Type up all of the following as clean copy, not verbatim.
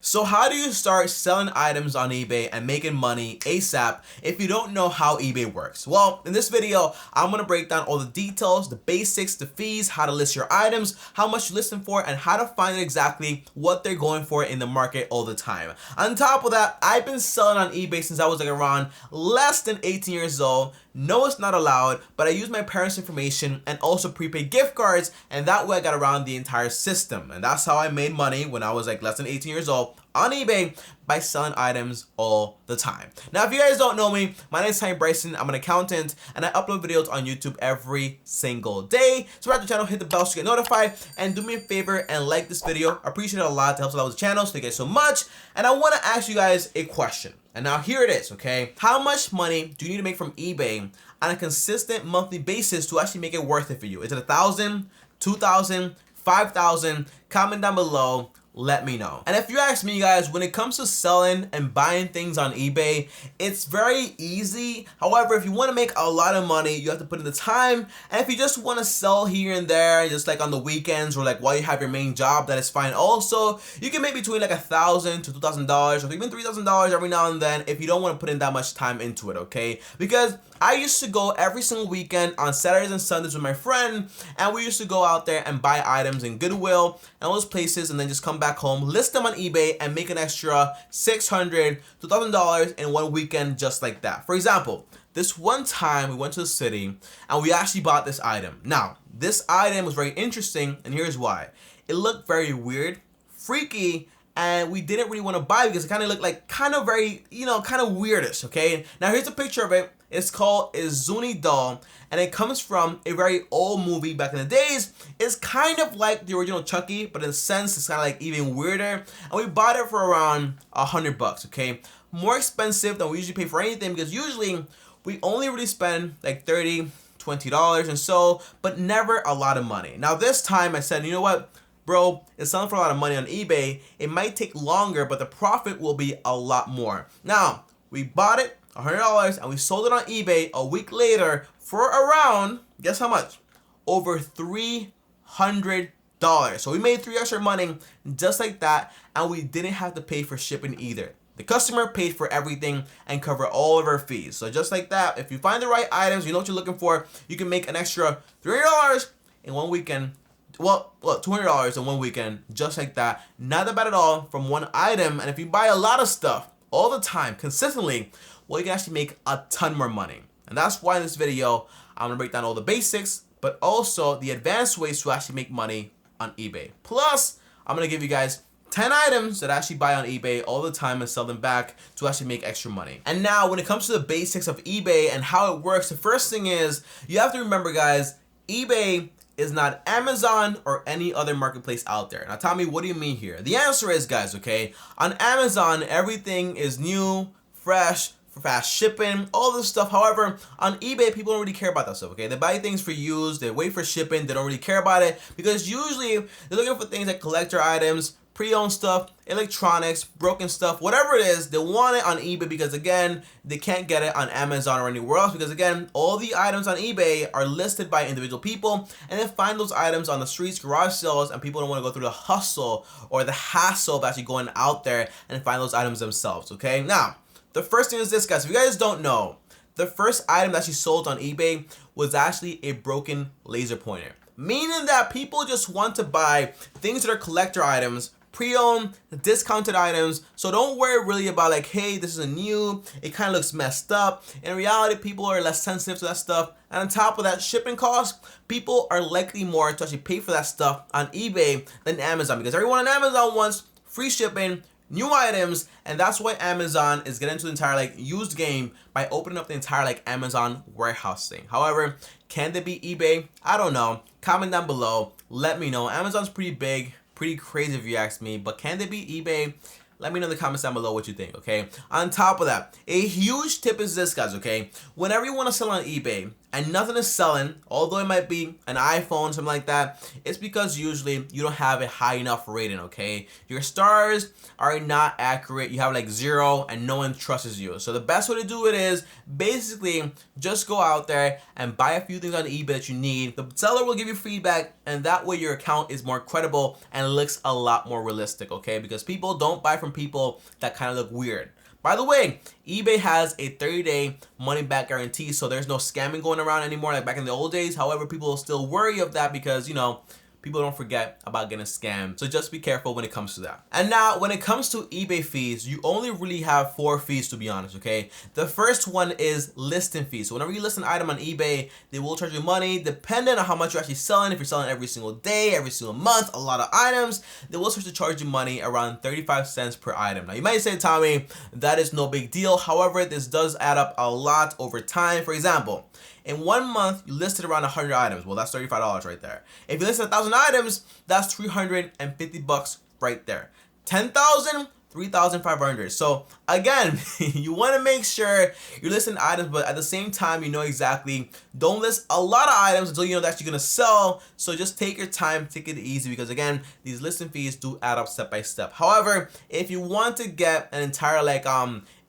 So how do you start selling items on eBay and making money ASAP if you don't know how eBay works? Well, in this video, I'm going to break down all the details, the basics, the fees, how to list your items, how much you list them for, and how to find exactly what they're going for in the market all the time. On top of that, I've been selling on eBay since I was like around less than 18 years old. No, it's not allowed, but I use my parents' information and also prepaid gift cards, and that way I got around the entire system. And that's how I made money when I was like less than 18 years old on eBay by selling items all the time. Now, if you guys don't know me, my name is Ty Bryson. I'm an accountant, and I upload videos on YouTube every single day. Subscribe to the channel, hit the bell so you get notified, and do me a favor and like this video. I appreciate it a lot. It helps a lot with the channel, so thank you guys so much. And I want to ask you guys a question. And now here it is, okay? How much money do you need to make from eBay on a consistent monthly basis to actually make it worth it for you? Is it $1,000, $2,000, $5,000? Comment down below. Let me know. And if you ask me, guys, when it comes to selling and buying things on eBay, it's very easy. However, if you want to make a lot of money, you have to put in the time. And if you just want to sell here and there, just like on the weekends or like while you have your main job, that is fine also. You can make between like $1,000 to $2,000 or even $3,000 every now and then if you don't want to put in that much time into it, okay? Because I used to go every single weekend on Saturdays and Sundays with my friend, and we used to go out there and buy items in Goodwill and all those places, and then just come back home, list them on eBay, and make an extra $600 to $1,000 in one weekend just like that. For example, this one time we went to the city and we actually bought this item. Now, this item was very interesting, and here's why. It looked very weird, freaky, and we didn't really want to buy it because it kind of looked like kind of very, kind of weirdish, okay? Now, here's a picture of it. It's called a Zuni doll, and it comes from a very old movie back in the days. It's kind of like the original Chucky, but in a sense, it's kind of like even weirder. And we bought it for around $100, okay? More expensive than we usually pay for anything because usually we only really spend like $30, $20 and so, but never a lot of money. Now, this time I said, you know what? Bro, it's selling for a lot of money on eBay. It might take longer, but the profit will be a lot more. Now, we bought it $100 and we sold it on eBay a week later for around, guess how much? Over $300. So we made $3 extra money just like that, and we didn't have to pay for shipping either. The customer paid for everything and covered all of our fees. So just like that, if you find the right items, you know what you're looking for, you can make an extra $300 in one weekend. Well, $200 in one weekend, just like that. Not that bad at all from one item. And if you buy a lot of stuff all the time, consistently, well, you can actually make a ton more money. And that's why in this video, I'm gonna break down all the basics, but also the advanced ways to actually make money on eBay. Plus, I'm gonna give you guys 10 items that I actually buy on eBay all the time and sell them back to actually make extra money. And now, when it comes to the basics of eBay and how it works, the first thing is, you have to remember, guys, eBay is not Amazon or any other marketplace out there. Now tell me, what do you mean here? The answer is, guys, okay, on Amazon, everything is new, fresh, fast shipping, all this stuff. However, on eBay, people don't really care about that stuff, okay? They buy things for used, they wait for shipping, they don't really care about it because usually they're looking for things like collector items, pre-owned stuff, electronics, broken stuff, whatever it is, they want it on eBay because, again, they can't get it on Amazon or anywhere else because, again, all the items on eBay are listed by individual people, and they find those items on the streets, garage sales, and people don't want to go through the hustle or the hassle of actually going out there and find those items themselves, okay? Now, the first thing is this, guys. If you guys don't know, the first item that she sold on eBay was actually a broken laser pointer, meaning that people just want to buy things that are collector items, pre-owned, discounted items. So don't worry really about like, hey, this is a new, it kind of looks messed up. In reality, people are less sensitive to that stuff. And on top of that, shipping costs, people are likely more to actually pay for that stuff on eBay than Amazon because everyone on Amazon wants free shipping, new items, and that's why Amazon is getting into the entire like used game by opening up the entire like Amazon warehouse thing. However, can they beat eBay? I don't know. Comment down below. Let me know. Amazon's pretty big, pretty crazy if you ask me, but can they beat eBay? Let me know in the comments down below what you think, okay? On top of that, a huge tip is this, guys, okay? Whenever you want to sell on eBay, and nothing is selling, although it might be an iPhone, something like that, it's because usually you don't have a high enough rating, okay? Your stars are not accurate. You have like 0 and no one trusts you. So the best way to do it is basically just go out there and buy a few things on eBay that you need. The seller will give you feedback, and that way your account is more credible and looks a lot more realistic, okay? Because people don't buy from people that kind of look weird. By the way, eBay has a 30-day money-back guarantee, so there's no scamming going around anymore like back in the old days. However, people still worry of that because, you know, people don't forget about getting scammed. So just be careful when it comes to that. And now, when it comes to eBay fees, you only really have 4 fees, to be honest, okay? The first one is listing fees. So whenever you list an item on eBay, they will charge you money depending on how much you're actually selling. If you're selling every single day, every single month, a lot of items, they will start to charge you money around 35 cents per item. Now, you might say, Tommy, that is no big deal. However, this does add up a lot over time. For example, in 1 month, you listed around 100 items. Well, that's $35 right there. If you listed 1,000 items, that's $350 right there. 10,000, 3,500. So again, you want to make sure you're listing items, but at the same time, you know exactly. Don't list a lot of items until you know that you're gonna sell. So just take your time, take it easy, because again, these listing fees do add up step by step. However, if you want to get an entire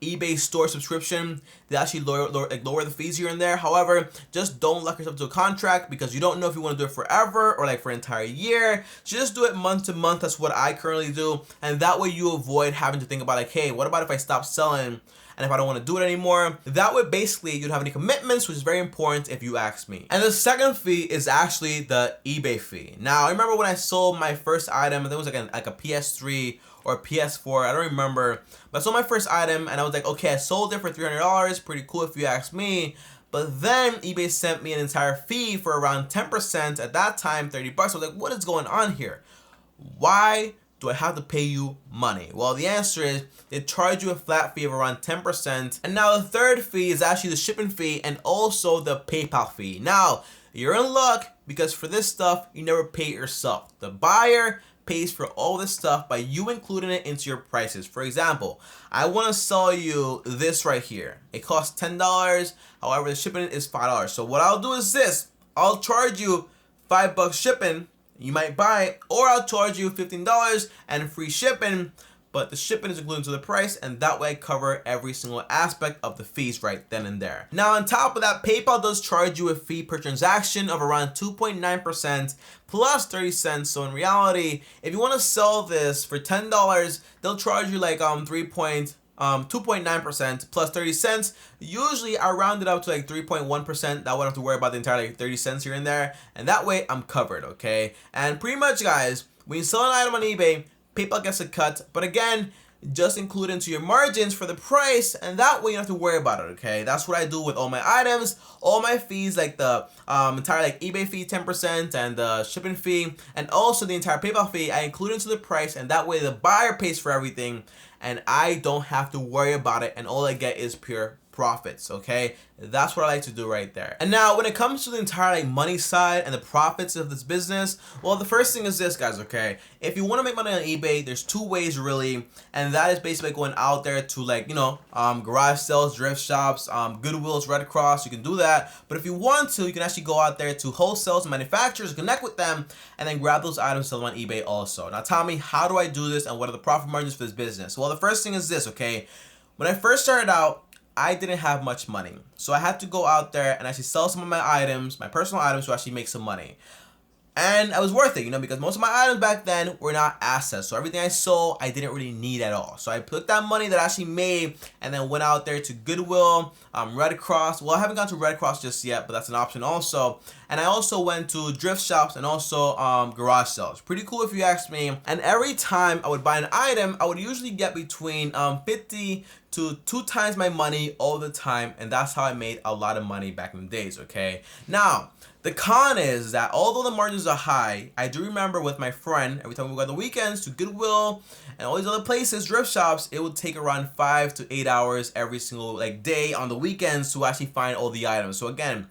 eBay store subscription, they actually lower the fees here and there. However, just don't lock yourself to a contract, because you don't know if you want to do it forever or like for an entire year. Just do it month to month. That's what I currently do, and that way you avoid having to think about like, hey, what about if I stop selling and if I don't want to do it anymore? That way, basically, you don't have any commitments, which is very important if you ask me. And the second fee is actually the eBay fee. Now, I remember when I sold my first item, I think it was like a PS3 or PS4, I don't remember, but I sold my first item and I was like, okay, I sold it for $300, pretty cool if you ask me. But then eBay sent me an entire fee for around 10%, at that time $30. I was like, what is going on here? Why do I have to pay you money? Well, the answer is they charge you a flat fee of around 10%. And now the third fee is actually the shipping fee and also the PayPal fee. Now, you're in luck, because for this stuff, you never pay it yourself. The buyer pays for all this stuff by you including it into your prices. For example, I want to sell you this right here. It costs $10. However, the shipping is $5. So what I'll do is this. I'll charge you $5 shipping. You might buy it, or I'll charge you $15 and free shipping, but the shipping is included to the price, and that way I cover every single aspect of the fees right then and there. Now, on top of that, PayPal does charge you a fee per transaction of around 2.9% plus 30 cents. So in reality, if you want to sell this for $10, they'll charge you like 2.9% plus 30 cents. Usually I round it up to like 3.1%. That I wouldn't have to worry about the entire like 30 cents here and there. And that way I'm covered, okay? And pretty much, guys, when you sell an item on eBay, PayPal gets a cut. But again, just include into your margins for the price, and that way you don't have to worry about it, okay? That's what I do with all my items, all my fees, like the entire like eBay fee 10% and the shipping fee, and also the entire PayPal fee, I include into the price, and that way the buyer pays for everything, and I don't have to worry about it, and all I get is pure profits, okay? That's what I like to do right there. And now, when it comes to the entire like money side and the profits of this business, well, the first thing is this, guys, okay? If you want to make money on eBay, there's 2 ways really, and that is basically going out there to like, you know, garage sales, thrift shops, Goodwills, Red Cross. You can do that. But if you want to, you can actually go out there to wholesales and manufacturers, connect with them, and then grab those items, sell them on eBay also. Now, Tommy, how do I do this, and what are the profit margins for this business? Well, the first thing is this, okay? When I first started out, I didn't have much money. So I had to go out there and actually sell some of my items, my personal items, to actually make some money. And it was worth it, you know, because most of my items back then were not assets. So everything I sold, I didn't really need at all. So I took that money that I actually made and then went out there to Goodwill, Red Cross. Well, I haven't gone to Red Cross just yet, but that's an option also. And I also went to thrift shops and also garage sales. Pretty cool if you ask me. And every time I would buy an item, I would usually get between 50 to 2 times my money all the time. And that's how I made a lot of money back in the days, okay? Now, the con is that although the margins are high, I do remember with my friend, every time we go on the weekends to Goodwill and all these other places, thrift shops, it would take around 5 to 8 hours every single like day on the weekends to actually find all the items. So again,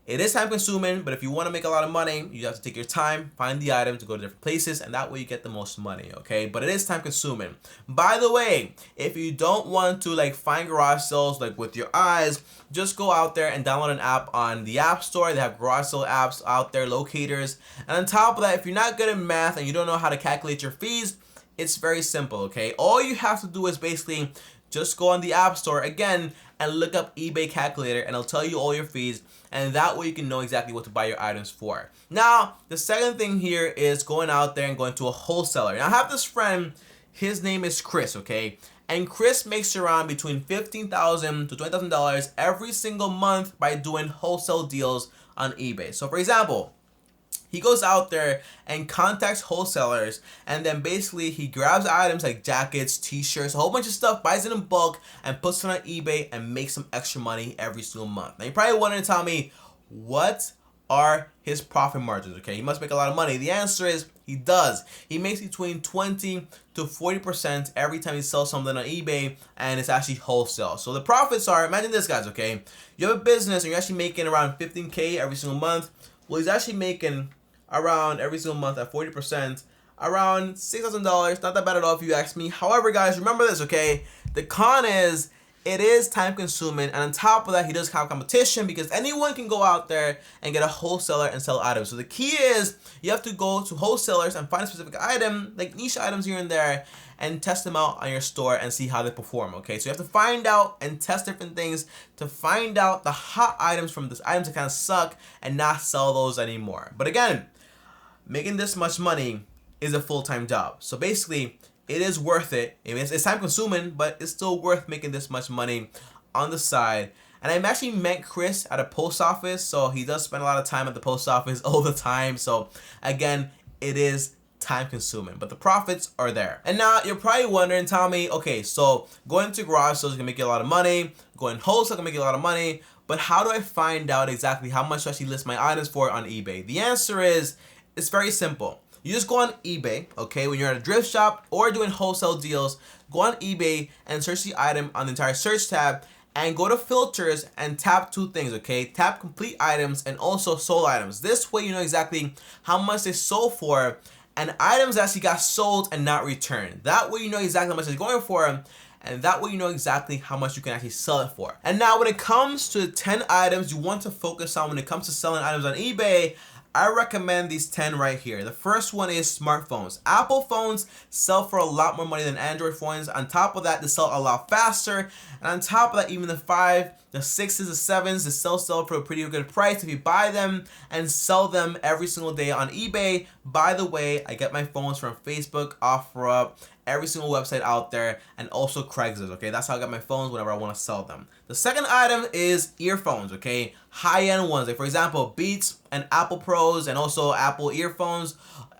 It is time consuming, but if you want to make a lot of money, you have to take your time, find the items, go to different places, and that way you get the most money, okay? But it is time consuming. By the way, if you don't want to like find garage sales like with your eyes, just go out there and download an app on the App Store. They have garage sale apps out there, locators. And on top of that, if you're not good at math and you don't know how to calculate your fees, it's very simple, okay? All you have to do is basically just go on the App Store again and look up eBay calculator, and it'll tell you all your fees, and that way you can know exactly what to buy your items for. Now, the second thing here is going out there and going to a wholesaler. Now, I have this friend, his name is Chris, okay? And Chris makes around between $15,000 to $20,000 every single month by doing wholesale deals on eBay. So for example, he goes out there and contacts wholesalers, and then basically he grabs items like jackets, t-shirts, a whole bunch of stuff, buys it in bulk, and puts it on eBay and makes some extra money every single month. Now you're probably wondering, tell me, what are his profit margins? Okay, he must make a lot of money. The answer is he does. He makes between 20 to 40% every time he sells something on eBay, and it's actually wholesale. So the profits are, imagine this, guys, okay? You have a business and you're actually making around 15K every single month. Well, he's actually making around every single month at 40%, around $6,000. Not that bad at all if you ask me. However, guys, remember this, okay? The con is it is time consuming, and on top of that, he does have competition because anyone can go out there and get a wholesaler and sell items. So the key is you have to go to wholesalers and find a specific item, like niche items here and there, and test them out on your store and see how they perform, okay? So you have to find out and test different things to find out the hot items from these items that kind of suck and not sell those anymore. But again, making this much money is a full-time job. So basically, it is worth it. It's time consuming, but it's still worth making this much money on the side. And I actually met Chris at a post office, so he does spend a lot of time at the post office all the time. So again, it is time consuming, but the profits are there. And now you're probably wondering, tell me, okay, so going to garage sales can make you a lot of money, going wholesale can make you a lot of money, but how do I find out exactly how much to actually list my items for on eBay? The answer is, it's very simple. You just go on eBay, okay, when you're at a thrift shop or doing wholesale deals, go on eBay and search the item on the entire search tab and go to filters and tap two things, okay? Tap complete items and also sold items. This way you know exactly how much they sold for and items actually got sold and not returned. That way you know exactly how much it's going for, and that way you know exactly how much you can actually sell it for. And now when it comes to 10 items you want to focus on when it comes to selling items on eBay, I recommend these 10 right here. The first one is smartphones. Apple phones sell for a lot more money than Android phones. On top of that, they sell a lot faster. And on top of that, even the 5, the 6s, the 7s, they sell for a pretty good price if you buy them and sell them every single day on eBay. By the way, I get my phones from Facebook, OfferUp, every single website out there, and also Craigslist, okay? That's how I get my phones whenever I want to sell them. The second item is earphones, okay? High-end ones, like for example, Beats and Apple Pros, and also Apple earphones,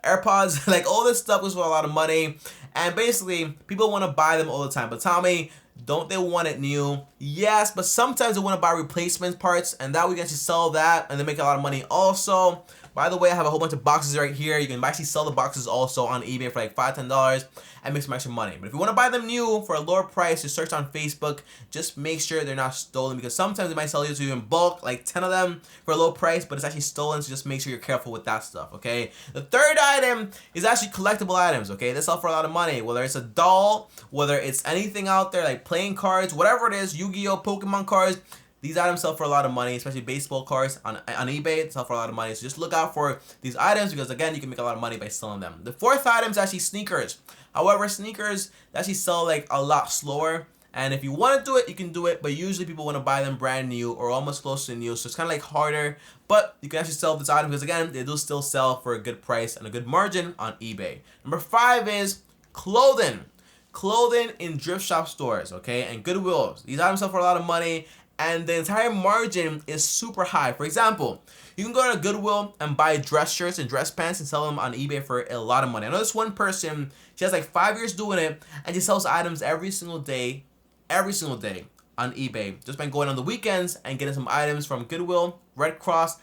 AirPods, like all this stuff goes for a lot of money. And basically, people want to buy them all the time. But tell me, don't they want it new? Yes, but sometimes they want to buy replacement parts, and that way you can actually sell that and then make a lot of money also. By the way, I have a whole bunch of boxes right here. You can actually sell the boxes also on eBay for like $5, $10 and make some extra money. But if you want to buy them new for a lower price, just search on Facebook. Just make sure they're not stolen, because sometimes they might sell you to you in bulk, like 10 of them for a low price, but it's actually stolen. So just make sure you're careful with that stuff, okay? The third item is actually collectible items, okay? They sell for a lot of money, whether it's a doll, whether it's anything out there like playing cards, whatever it is, Yu-Gi-Oh, Pokemon cards. These items sell for a lot of money, especially baseball cards on eBay. They sell for a lot of money. So just look out for these items, because again, you can make a lot of money by selling them. The fourth item is actually sneakers. However, sneakers actually sell like a lot slower. And if you want to do it, you can do it. But usually people want to buy them brand new or almost close to new. So it's kind of like harder. But you can actually sell this item because again, they do still sell for a good price and a good margin on eBay. Number 5 is clothing. Clothing in thrift shop stores, okay, and Goodwill. These items sell for a lot of money, and the entire margin is super high. For example, you can go to Goodwill and buy dress shirts and dress pants and sell them on eBay for a lot of money. I know this one person, she has like 5 years doing it, and she sells items every single day on eBay, just by going on the weekends and getting some items from Goodwill, Red Cross.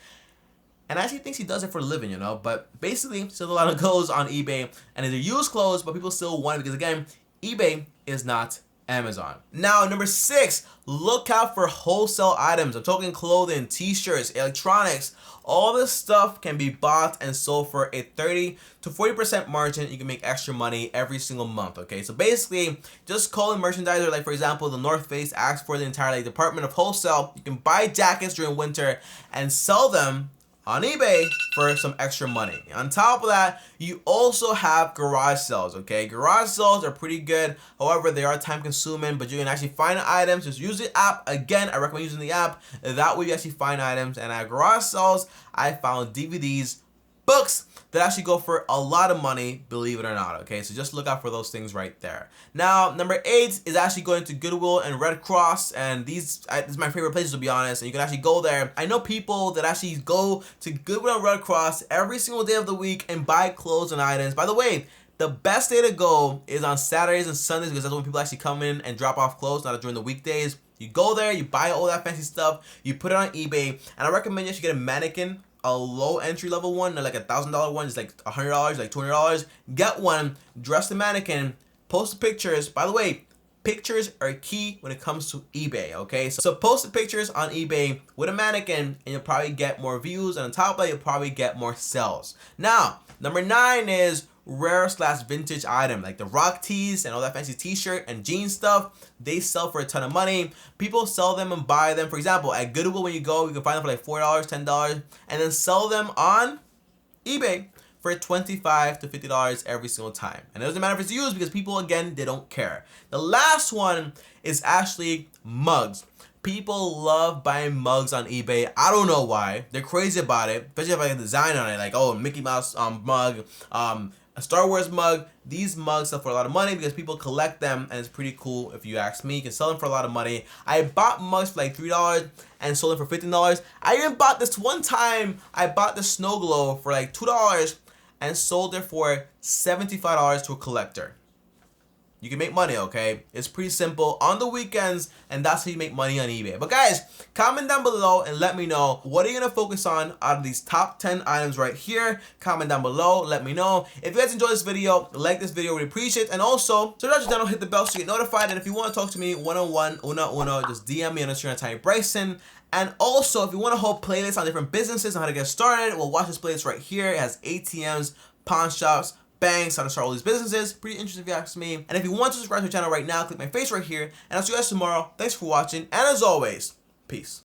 And I actually think she does it for a living, you know, but basically she sells a lot of clothes on eBay, and they're used clothes, but people still want it because again, eBay is not Amazon. Now, number 6, look out for wholesale items. I'm talking clothing, t-shirts, electronics. All this stuff can be bought and sold for a 30 to 40% margin. You can make extra money every single month, okay? So basically, just call a merchandiser, like for example, the North Face asks for the entire department of wholesale. You can buy jackets during winter and sell them on eBay for some extra money. On top of that, you also have garage sales, okay? Garage sales are pretty good. However, they are time consuming, but you can actually find items. Just use the app. Again, I recommend using the app. That way you actually find items. And at garage sales, I found DVDs, books that actually go for a lot of money, believe it or not, okay? So just look out for those things right there. Now, number 8 is actually going to Goodwill and Red Cross, and this is my favorite places, to be honest, and you can actually go there. I know people that actually go to Goodwill and Red Cross every single day of the week and buy clothes and items. By the way, the best day to go is on Saturdays and Sundays because that's when people actually come in and drop off clothes, not during the weekdays. You go there, you buy all that fancy stuff, you put it on eBay, and I recommend you should get a mannequin, a low entry level one, like $1,000 one, is like $100, like $200. Get one, dress the mannequin, post the pictures. By the way, pictures are key when it comes to eBay, okay? So post the pictures on eBay with a mannequin and you'll probably get more views, and on top of that, you'll probably get more sales. Now, number 9 is rare/vintage item, like the rock tees and all that fancy t-shirt and jean stuff. They sell for a ton of money. People sell them and buy them. For example, at Goodwill, when you go, you can find them for like $4, $10, and then sell them on eBay for $25 to $50 every single time. And it doesn't matter if it's used because people, again, they don't care. The last one is actually mugs. People love buying mugs on eBay. I don't know why. They're crazy about it, especially if I have a design on it, like, oh, Mickey Mouse mug, a Star Wars mug. These mugs sell for a lot of money because people collect them, and it's pretty cool if you ask me. You can sell them for a lot of money. I bought mugs for like $3 and sold them for $15. I even bought this one time, I bought the Snow Globe for like $2 and sold it for $75 to a collector. You can make money, okay? It's pretty simple on the weekends, and that's how you make money on eBay. But guys, comment down below and let me know, what are you gonna focus on out of these top 10 items right here? Comment down below, let me know. If you guys enjoyed this video, like this video, really appreciate it. And also, subscribe to the channel, hit the bell so you get notified. And if you want to talk to me one-on-one, uno, just DM me on Instagram, Tiny Bryson. And also, if you want a whole playlist on different businesses and how to get started, well, watch this playlist right here. It has ATMs, pawn shops, banks, how to start all these businesses. Pretty interesting if you ask me. And if you want to subscribe to the channel right now, click my face right here. And I'll see you guys tomorrow. Thanks for watching. And as always, peace.